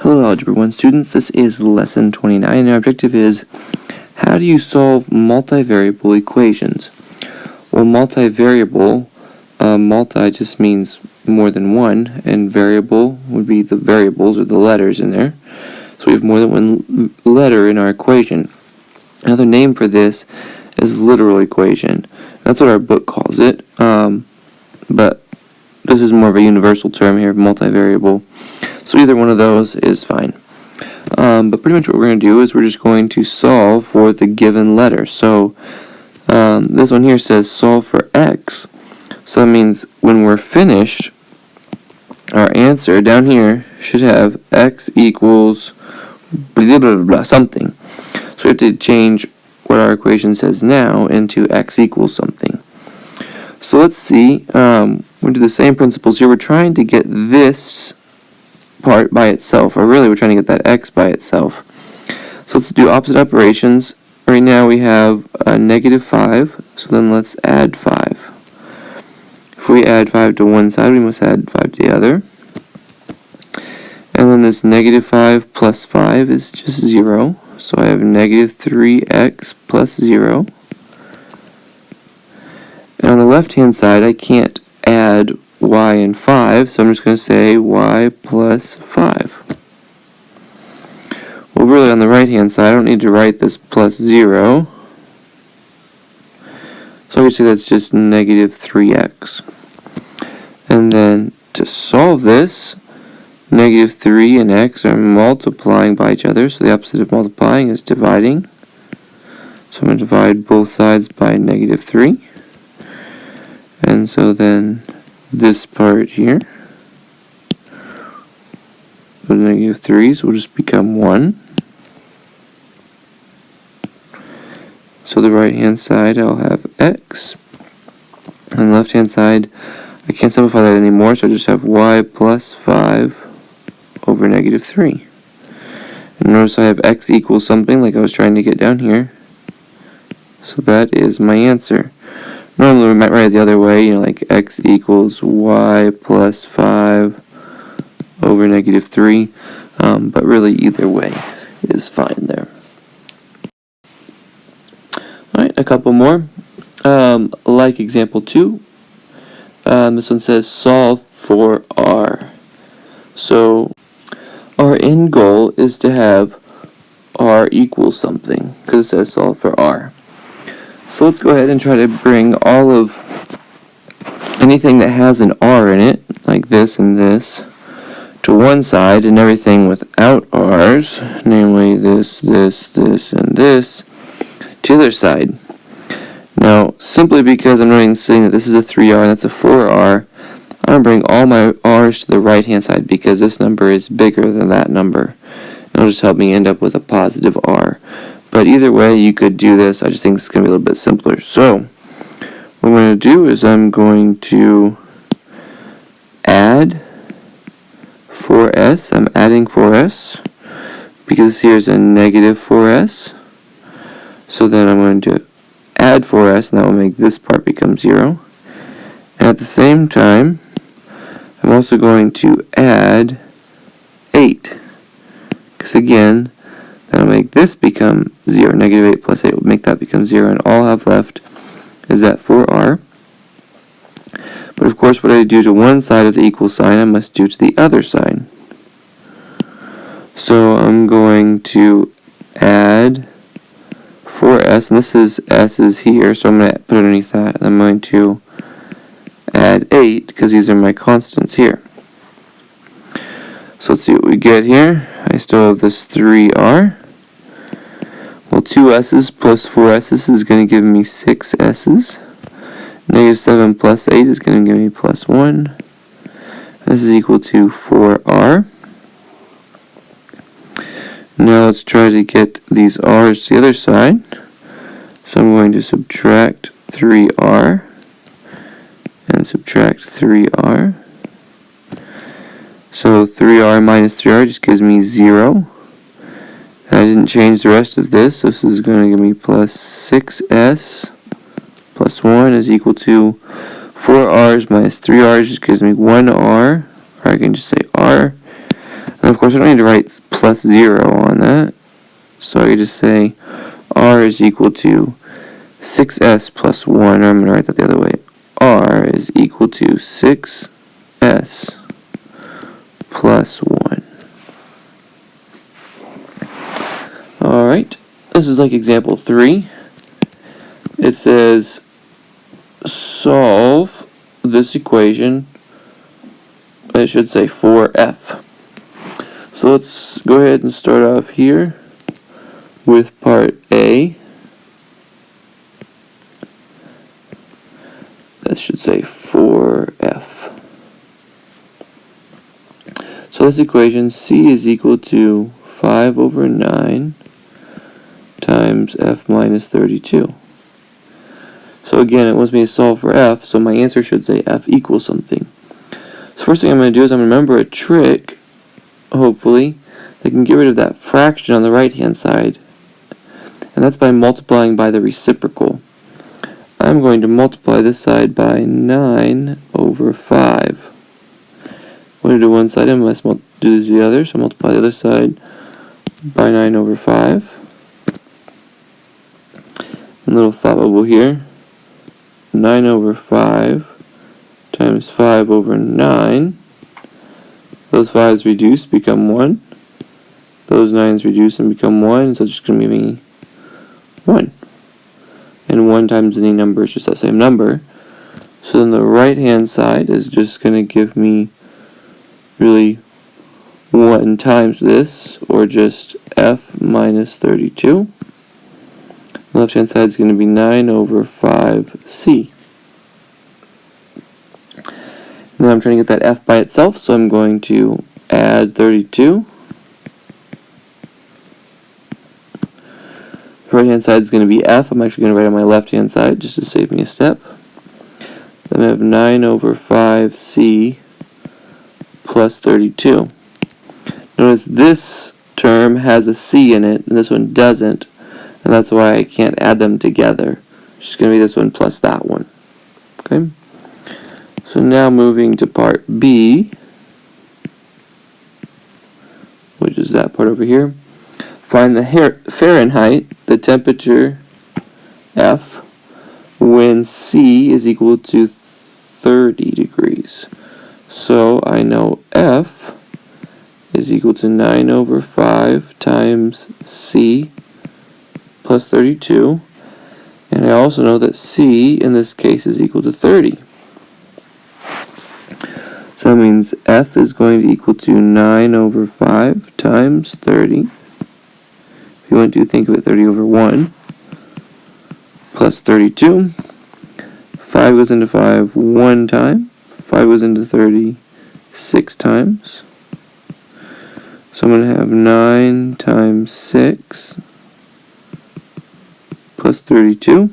Hello Algebra 1 students, this is lesson 29 and our objective is how do you solve multivariable equations? Well, multivariable, multi just means more than one, and variable would be the variables or the letters in there. So we have more than one letter in our equation. Another name for this is literal equation. That's what our book calls it, but this is more of a universal term here, multivariable. So either one of those is fine. But pretty much what we're going to do is we're just going to solve for the given letter. So this one here says solve for x. So that means when we're finished, our answer down here should have x equals blah, blah, blah, blah, something. So we have to change what our equation says now into x equals something. So let's see. We'll do the same principles here. We're trying to get this part by itself, or really we're trying to get that x by itself. So let's do opposite operations. Right now we have a negative 5, so then let's add 5. If we add 5 to one side, we must add 5 to the other. And then this negative 5 plus 5 is just 0, so I have negative 3x plus 0. And on the left hand side I can't add y and 5, so I'm just going to say y plus 5. Well, really on the right hand side I don't need to write this plus 0, so I could say that's just negative 3x. And then to solve this, negative 3 and x are multiplying by each other, so the opposite of multiplying is dividing. So I'm going to divide both sides by negative 3. And so then this part here, the negative 3's will just become 1. So the right hand side I'll have x. And the left hand side I can't simplify that anymore, so I just have y plus 5 over negative 3. And notice I have x equals something like I was trying to get down here. So that is my answer. Normally we might write it the other way, like x equals y plus 5 over negative 3, but really either way is fine there. Alright, a couple more. Like example 2, this one says solve for r. So our end goal is to have r equals something, because it says solve for r. So let's go ahead and try to bring all of anything that has an r in it, like this and this, to one side, and everything without r's, namely this, this, this, and this, to the other side. Now, simply because I'm saying that this is a 3r and that's a 4r, I'm going to bring all my r's to the right hand side because this number is bigger than that number. It'll just help me end up with a positive r. But either way, you could do this. I just think it's going to be a little bit simpler. So, what I'm going to do is I'm going to add 4s. I'm adding 4s because here's a negative 4s. So then I'm going to add 4s, and that will make this part become 0. And at the same time, I'm also going to add 8. Because again, that'll make this become 0. Negative 8 plus 8 will make that become 0. And all I have left is that 4r. But of course, what I do to one side of the equal sign, I must do to the other side. So I'm going to add 4s. And this is s is here, so I'm going to put it underneath that. And I'm going to add 8, because these are my constants here. So let's see what we get here. I still have this 3r. Well, 2 s's plus 4 s's is going to give me 6 s's. Negative 7 plus 8 is going to give me plus 1. This is equal to 4r. Now let's try to get these r's to the other side. So I'm going to subtract 3r and subtract 3r. So 3r minus 3r just gives me 0. And I didn't change the rest of this, so this is going to give me plus 6s plus 1 is equal to 4r's minus 3r's just gives me 1r, or I can just say r. And of course, I don't need to write plus 0 on that. So I could just say r is equal to 6s plus 1, or I'm going to write that the other way. R is equal to 6s plus 1. Alright, this is like example 3. It says solve this equation. It should say 4f. So let's go ahead and start off here with part A. That should say 4f. So this equation, c is equal to 5 over 9 times f minus 32. So again, it wants me to solve for f, so my answer should say f equals something. So first thing I'm going to do is I'm going to remember a trick, hopefully, that can get rid of that fraction on the right-hand side. And that's by multiplying by the reciprocal. I'm going to multiply this side by 9 over 5. When I do one side, I must do the other, so multiply the other side by 9 over 5. A little thought bubble here. 9 over 5 times 5 over 9. Those 5's reduce, become 1. Those 9's reduce and become 1, so it's just going to give me 1. And 1 times any number is just that same number. So then the right-hand side is just going to give me really 1 times this, or just f minus 32. The left-hand side is going to be 9 over 5c. And then I'm trying to get that f by itself, so I'm going to add 32. The right-hand side is going to be f. I'm actually going to write on my left-hand side just to save me a step. Then I have 9 over 5c plus 32. Notice this term has a c in it, and this one doesn't, and that's why I can't add them together. It's just going to be this one plus that one. Okay? So now moving to part B, which is that part over here. Find the Fahrenheit, the temperature F, when C is equal to 30 degrees. So I know F is equal to 9 over 5 times C plus 32. And I also know that C in this case is equal to 30. So that means F is going to equal to 9 over 5 times 30. If you want to think of it, 30 over 1 plus 32. 5 goes into 5 one time. 5 goes into 30 6 times. So I'm going to have 9 times 6 plus 32.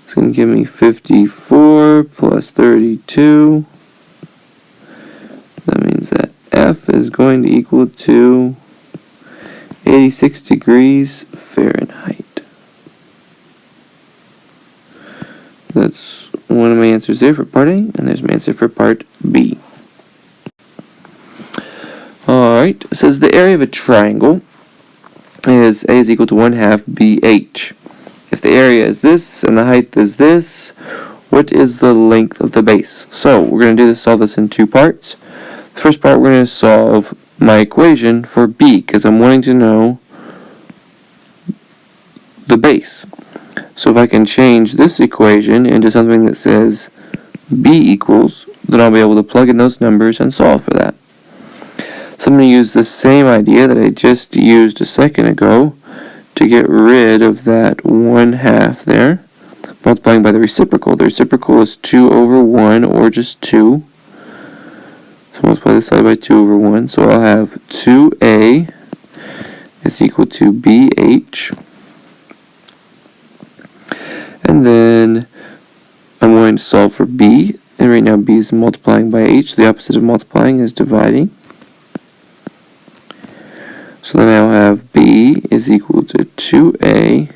It's going to give me 54 plus 32. That means that F is going to equal to 86 degrees Fahrenheit. That's one of my answers there for part A, and there's my answer for part B. Alright, it says the area of a triangle is A is equal to 1/2 BH. If the area is this and the height is this, what is the length of the base? So we're going to solve this in two parts. The first part, we're going to solve my equation for B, because I'm wanting to know the base. So if I can change this equation into something that says B equals, then I'll be able to plug in those numbers and solve for that. So I'm going to use the same idea that I just used a second ago to get rid of that 1/2 there, multiplying by the reciprocal. The reciprocal is 2 over 1, or just 2. So multiply this side by 2 over 1. So I'll have 2a is equal to bh. And then I'm going to solve for b. And right now b is multiplying by h. The opposite of multiplying is dividing. So then I'll have b is equal to 2a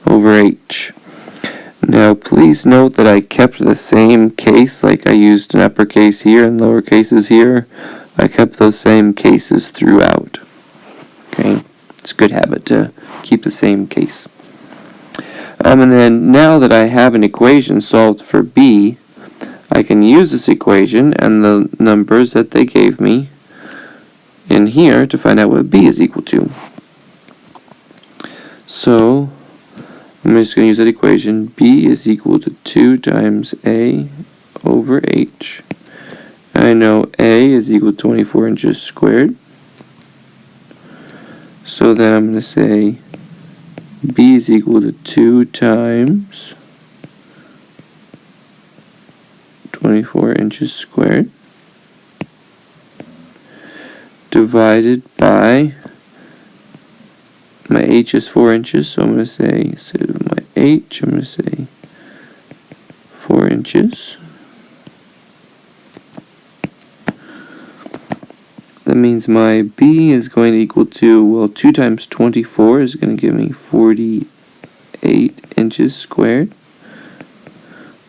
over h. Now please note that I kept the same case, like I used an uppercase here and lower cases here. I kept those same cases throughout. Okay, it's a good habit to keep the same case. And then now that I have an equation solved for b, I can use this equation and the numbers that they gave me in here to find out what b is equal to. So I'm just going to use that equation. B is equal to 2 times a over h. I know a is equal to 24 inches squared. So then I'm going to say b is equal to 2 times 24 inches squared divided by, my h is 4 inches, so I'm going to say, instead of my h, I'm going to say 4 inches. That means my b is going to equal to, well, 2 times 24 is going to give me 48 inches squared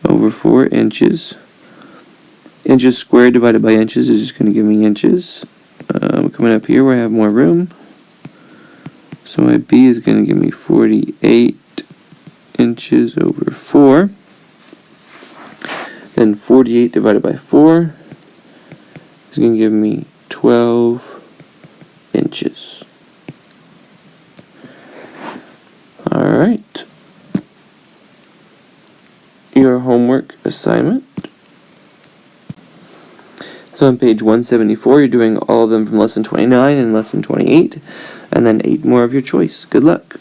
over 4 inches. Inches squared divided by inches is just going to give me inches. Coming up here where I have more room. So my b is going to give me 48 inches over 4. Then 48 divided by 4 is going to give me 12 inches. Alright. Your homework assignment. So on page 174, you're doing all of them from lesson 29 and lesson 28, and then 8 more of your choice. Good luck.